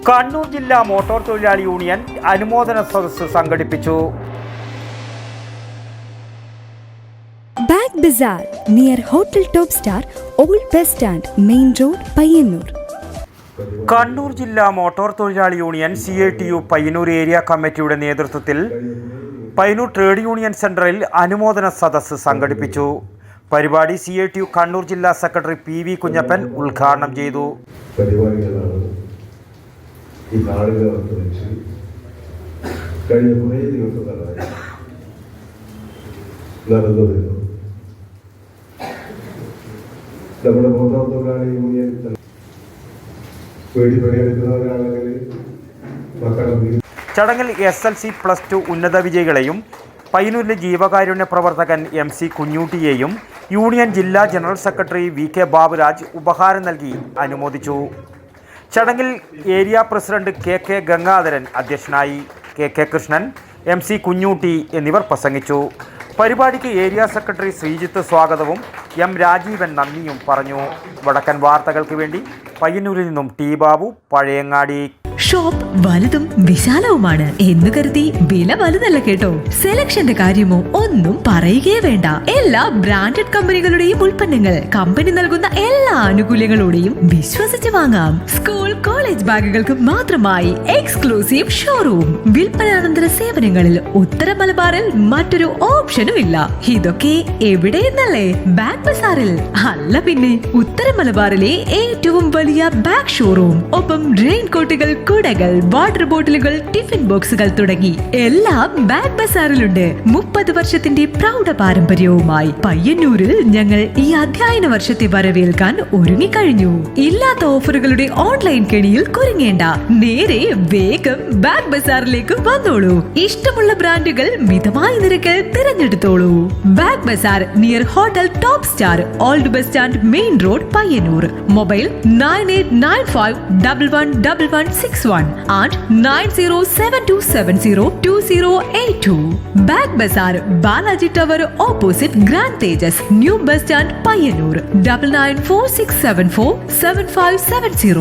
കണ്ണൂർ ജില്ലാ മോട്ടോർ തൊഴിലാളി യൂണിയൻ അനുമോദന സദസ്സ് സംഘടിപ്പിച്ചു. Bag Bazar near hotel top star, old bus stand, main road, Payyanur. Kannur ജില്ലാ മോട്ടോർ തൊഴിലാളി യൂണിയൻ CITU പയ്യന്നൂർ ഏരിയ കമ്മിറ്റിയുടെ നേതൃത്വത്തിൽ പയ്യന്നൂർ ട്രേഡ് യൂണിയൻ സെന്ററിൽ അനുമോദന സദസ്സ് സംഘടിപ്പിച്ചു. പരിപാടി CITU കണ്ണൂർ ജില്ലാ സെക്രട്ടറി PV കുഞ്ഞപ്പൻ ഉദ്ഘാടനം ചെയ്തു. നമ്മുടെ മോട്ടോർ തൊഴിലാളി യൂണിയൻ ചടങ്ങിൽ SLC+2 ഉന്നത വിജയികളെയും പയ്യന്നൂരിലെ ജീവകാരുണ്യ പ്രവർത്തകൻ MC കുഞ്ഞൂട്ടിയെയും യൂണിയൻ ജില്ലാ ജനറൽ സെക്രട്ടറി VK ബാബുരാജ് ഉപഹാരം നൽകി അനുമോദിച്ചു. ചടങ്ങിൽ ഏരിയ പ്രസിഡന്റ് KK ഗംഗാധരൻ അധ്യക്ഷനായി. KK കൃഷ്ണൻ, MC കുഞ്ഞൂട്ടി എന്നിവർ പ്രസംഗിച്ചു. പരിപാടിക്ക് ഏരിയ സെക്രട്ടറി ശ്രീജിത്ത് സ്വാഗതവും M രാജീവൻ നന്ദിയും പറഞ്ഞു. വടക്കൻ വാർത്തകൾക്ക് വേണ്ടി പയ്യന്നൂരിൽ നിന്നും T ബാബു, പഴയങ്ങാടി. ഷോപ്പ് വലുതും വിശാലവുമാണ് എന്ന് കരുതി വില വലുതല്ല കേട്ടോ. സെലക്ഷന്റെ കാര്യമോ ഒന്നും പറയുകയേ വേണ്ട. എല്ലാ ബ്രാൻഡഡ് കമ്പനികളുടെയും ഉൽപ്പന്നങ്ങൾ കമ്പനി നൽകുന്ന എല്ലാ ആനുകൂല്യങ്ങളോടെയും വിശ്വസിച്ച് വാങ്ങാം. സ്കൂൾ കോളേജ് ബാഗുകൾക്ക് മാത്രമായി എക്സ്ക്ലൂസീവ് ഷോറൂം. വിൽപ്പനാനന്തര സേവനങ്ങളിൽ ഉത്തര മലബാറിൽ മറ്റൊരു ഓപ്ഷനും ഇല്ല. ഇതൊക്കെ എവിടെയെന്നല്ലേ? ബാഗ് ബസാറിൽ. അല്ല പിന്നെ, ഉത്തര മലബാറിലെ ഏറ്റവും വലിയ ബാഗ് ഷോറൂം. ഒപ്പം റെയിൻ കോട്ടുകൾ, കുടകൾ, വാട്ടർ ബോട്ടിലുകൾ, ടിഫിൻ ബോക്സുകൾ തുടങ്ങി എല്ലാം ബാഗ് ബസാറിലുണ്ട്. 30 വർഷത്തിന്റെ പ്രൗഢ പാരമ്പര്യവുമായി പയ്യന്നൂരിൽ ഞങ്ങൾ ഈ അധ്യയന വർഷത്തെ വരവേൽക്കാൻ ഒരുങ്ങിക്കഴിഞ്ഞു. ഇല്ലാത്ത ഓഫറുകളുടെ ഓൺലൈൻ കെണിയിൽ കുരുങ്ങേണ്ട. നേരെ വേഗം ബാഗ് ബസാറിലേക്ക് വന്നോളൂ. ഇഷ്ടമുള്ള ബ്രാൻഡുകൾ മിതമായ നിരക്കിൽ തിരഞ്ഞെടുത്തോളൂ. Bag Bazar near hotel top star, old bus stand, main road, Payyanur. Mobile 9895111161 and 9072702082. Bag Bazaar, Balaji Tower opposite Grand Tejas, New Bus Stand, Payyanur. 9946747570.